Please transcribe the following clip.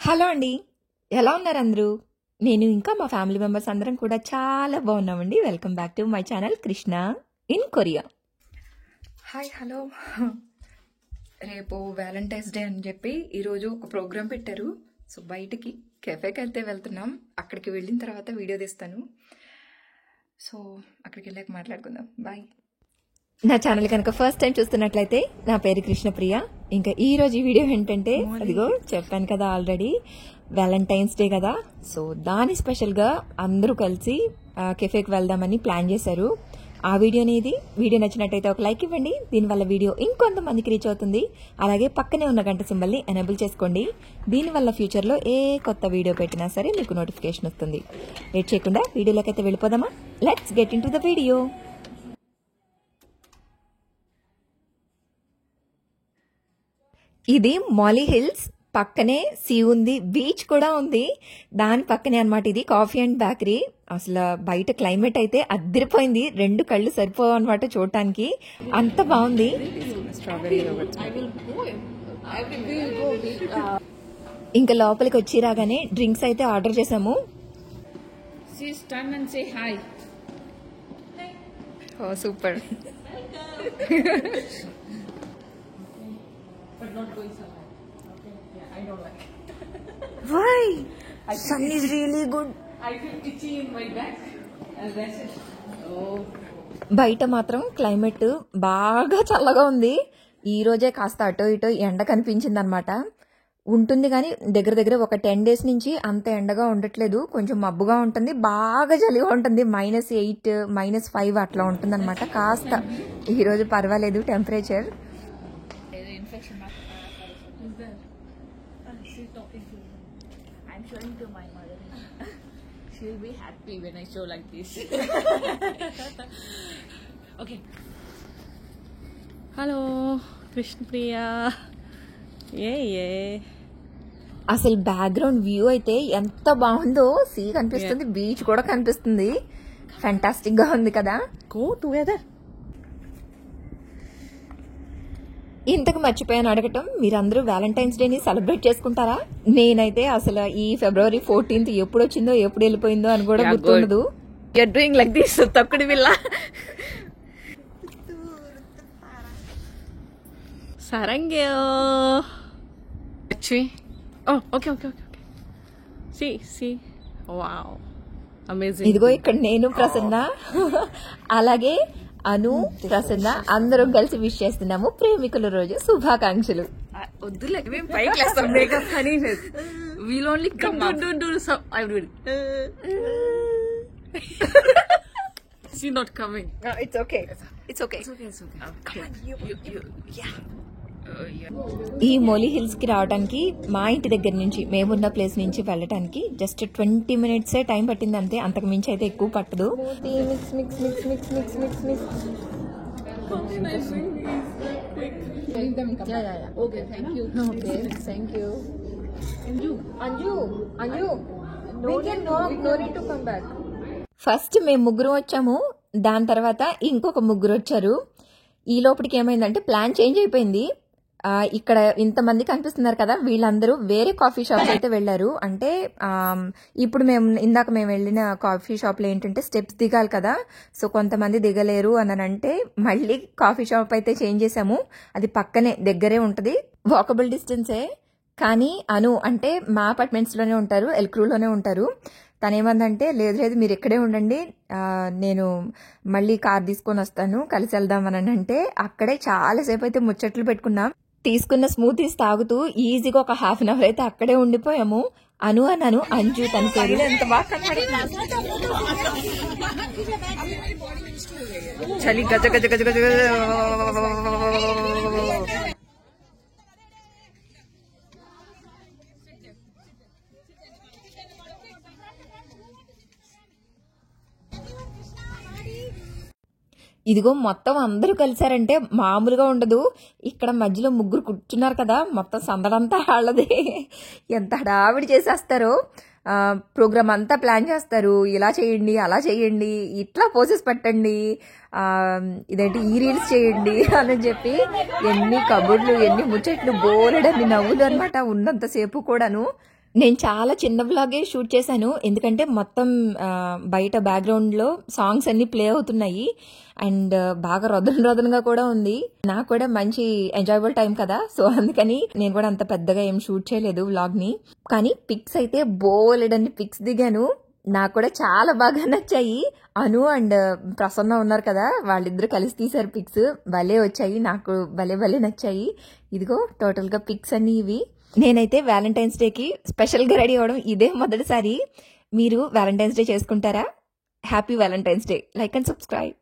Hello అండి. ఎలా ఉన్నారు అందరూ? నేను ఇంకా మా ఫ్యామిలీ మెంబర్స్ అందరం కూడా చాలా బాగున్నామండి. Welcome back to my channel Krishna in Korea. Hi, hello. రేపు వ్యాలంటైన్స్ డే అని చెప్పి ఈరోజు ఒక ప్రోగ్రామ్ పెట్టారు. సో బయటికి కెఫేకి అయితే వెళ్తున్నాం. అక్కడికి వెళ్ళిన తర్వాత వీడియో తీస్తాను. సో అక్కడికి వెళ్ళాక మాట్లాడుకుందాం. బాయ్. నా ఛానల్ కనుక ఫస్ట్ టైం చూస్తున్నట్లయితే నా పేరు కృష్ణప్రియ. ఇంకా ఈ రోజు ఈ వీడియో ఏంటంటే, అదిగో చెప్పాను కదా ఆల్రెడీ, వ్యాలంటైన్స్ డే కదా. సో దాని స్పెషల్గా అందరూ కలిసి కెఫేకి వెళ్దామని ప్లాన్ చేశారు. ఆ వీడియో నచ్చినట్టయితే ఒక లైక్ ఇవ్వండి. దీనివల్ల వీడియో ఇంకొంతమందికి రీచ్ అవుతుంది. అలాగే పక్కనే ఉన్న గంట సింబల్ని ఎనేబుల్ చేసుకోండి. దీనివల్ల ఫ్యూచర్లో ఏ కొత్త వీడియో పెట్టినా సరే మీకు నోటిఫికేషన్ వస్తుంది. లేట్ చేయకుండా వీడియోలోకి అయితే వెళ్ళిపోదామా? Let's get in to the video. ఇది మాలీ హిల్స్ పక్కనే సీ ఉంది, బీచ్ కూడా ఉంది. దాని పక్కనే అన్నమాట ఇది కాఫీ అండ్ బేకరీ. అసలు బయట క్లైమేట్ అయితే అద్దరిపోయింది. రెండు కళ్ళు సరిపోవు అనమాట చూడటానికి, అంత బాగుంది. ఇంకా లోపలికి వచ్చి రాగానే డ్రింక్స్ అయితే ఆర్డర్ చేసాము. Super. But not going so high. Okay. Yeah, I don't like it. Why? Sun is really good. I feel itchy in my back. And that's it. Oh. బయట మాత్రం క్లైమేట్ బాగా చల్లగా ఉంది. ఈ రోజే కాస్త అటో ఇటో ఎండ కనిపించింది అనమాట. ఉంటుంది కానీ దగ్గర ఒక 10 days నుంచి అంత ఎండగా ఉండట్లేదు. కొంచెం మబ్బుగా ఉంటుంది, బాగా చలిగా ఉంటుంది. -8, -5 అట్లా ఉంటుంది అనమాట. కాస్త ఈరోజు పర్వాలేదు temperature. I'm showing to my mother. She'll be happy when I show like this. Okay. Hello, Krishna Priya. Yeah. అసలు బ్యాక్గ్రౌండ్ వ్యూ అయితే ఎంత బాగుందో. సీ కనిపిస్తుంది, బీచ్ కూడా కనిపిస్తుంది. ఫ్యాంటాస్టిక్ గా ఉంది కదా. Go together. ఇంతకు మర్చిపోయాను అడగటం, మీరందరూ వ్యాలంటైన్స్ డేని సెలబ్రేట్ చేసుకుంటారా? నేనైతే అసలు ఈ February 14th ఎప్పుడు వచ్చిందో ఎప్పుడు వెళ్ళిపోయిందో అని కూడా గుర్తుండదు. You're doing like this, తక్కుడి పిల్ల. Sarangyo. Oh, okay. See. Wow. Amazing. ఇదిగో ఇక్కడ నేను ప్రసన్న, అలాగే అను, ప్రసన్న అందరం కలిసి విష్ చేస్తున్నాము ప్రేమికుల రోజు శుభాకాంక్షలు. వద్దులే, మేము పైకి లేస్తాం. మేకప్ అని wheel only come do so I will do it. She's not coming. No, it's okay. Okay. Come on, you. Yeah. ఈ మోలీ హిల్స్ కి రావడానికి మా ఇంటి దగ్గర నుంచి, మేమున్న ప్లేస్ నుంచి వెళ్ళటానికి జస్ట్ 20 minutes టైం పట్టింది అంతే. అంతకు మించి అయితే ఎక్కువ పట్టదు. Yeah. Okay, thank you. First మేము ముగ్గురు వచ్చాము, దాని తర్వాత ఇంకొక ముగ్గురు వచ్చారు. ఈ లోపలికి ఏమైందంటే ప్లాన్ చేంజ్ అయిపోయింది. ఇక్కడ ఇంతమంది కనిపిస్తున్నారు కదా, వీళ్ళందరూ వేరే కాఫీ షాప్ అయితే వెళ్లారు. అంటే ఇప్పుడు ఇందాక మేము వెళ్ళిన కాఫీ షాప్ లో ఏంటంటే స్టెప్స్ దిగాలి కదా. సో కొంతమంది దిగలేరు అని అంటే మళ్ళీ కాఫీ షాప్ అయితే చేంజ్ చేసాము. అది పక్కనే దగ్గరే ఉంటది, వాకబుల్ డిస్టెన్సే. కానీ అను అంటే మా అపార్ట్మెంట్స్ లోనే ఉంటారు, ఎల్క్రూలోనే ఉంటారు. తనేమందంటే లేదు మీరు ఇక్కడే ఉండండి, నేను మళ్ళీ కార్ తీసుకొని వస్తాను, కలిసి వెళ్దామని అంటే అక్కడే చాలాసేపు అయితే ముచ్చట్లు పెట్టుకున్నాం. తీసుకున్న స్మూతీస్ తాగుతూ ఈజీగా ఒక 1/2 hour అయితే అక్కడే ఉండిపోయాము. అను అన్నాను, అంజు తన పేరు. ఎంత బాగా చలి గజ గజ గజ గజ. ఇదిగో మొత్తం అందరూ కలిసారంటే మామూలుగా ఉండదు. ఇక్కడ మధ్యలో ముగ్గురు కూర్చున్నారు కదా, మొత్తం సందడంతా వాళ్ళదే. ఎంత హడావిడి చేసేస్తారో. ప్రోగ్రామ్ అంతా ప్లాన్ చేస్తారు. ఇలా చేయండి, అలా చేయండి, ఇట్లా పోసెస్ పెట్టండి, ఇదేంటి ఈ రీల్స్ చేయండి అని చెప్పి ఎన్ని కబుర్లు, ఎన్ని ముచ్చట్లు, బోలెడన్ని నవ్వులు అనమాట ఉన్నంతసేపు కూడాను. నేను చాలా చిన్న వ్లాగే షూట్ చేశాను, ఎందుకంటే మొత్తం బయట బ్యాక్గ్రౌండ్లో సాంగ్స్ అన్ని ప్లే అవుతున్నాయి అండ్ బాగా రొదనగా కూడా ఉంది. నాకు కూడా మంచి ఎంజాయబుల్ టైం కదా, సో అందుకని నేను కూడా అంత పెద్దగా ఏం షూట్ చేయలేదు వ్లాగ్ని. కానీ పిక్స్ అయితే బోలెడన్ని పిక్స్ దిగాను, నాకు కూడా చాలా బాగా నచ్చాయి. అను అండ్ ప్రసన్న ఉన్నారు కదా, వాళ్ళిద్దరు కలిసి తీశారు పిక్స్, భలే వచ్చాయి, నాకు భలే నచ్చాయి. ఇదిగో టోటల్గా పిక్స్ అన్ని ఇవి. నేనైతే వ్యాలంటైన్స్ డేకి స్పెషల్గా రెడీ అవ్వడం ఇదే మొదటిసారి. మీరు వ్యాలంటైన్స్ డే చేసుకుంటారా? Happy Valentine's day. Like and subscribe.